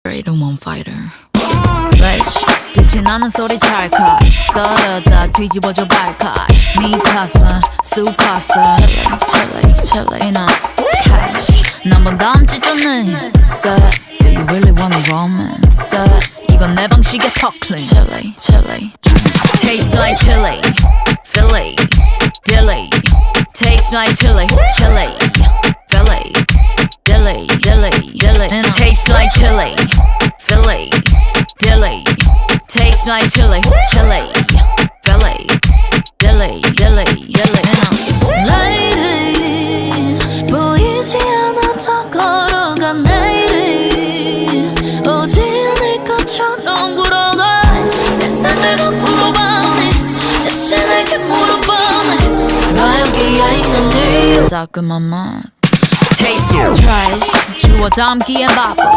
이름 one fighter. Fresh 빛이 나는 소리 찰칵 썰어다 뒤집어줘 발칵 미카사 수카사 첼레 나 cash 난번 다음 찢었네 Do you really wanna romance 이건 내 방식의 턱클린 첼레 Tastes like chili Philly Dilly Tastes like chili Philly Dilly And it tastes like chili Philly Dilly Tastes like chili Philly Dilly Lady 보이지 않았던 걸어가 내일이 오지 않을 것처럼 굴어가 세상을 거꾸로 보니 자신에게 물어보니 나 여기에 있는 이유 따끔한 맛 Taste trash 주워 담기엔 바빠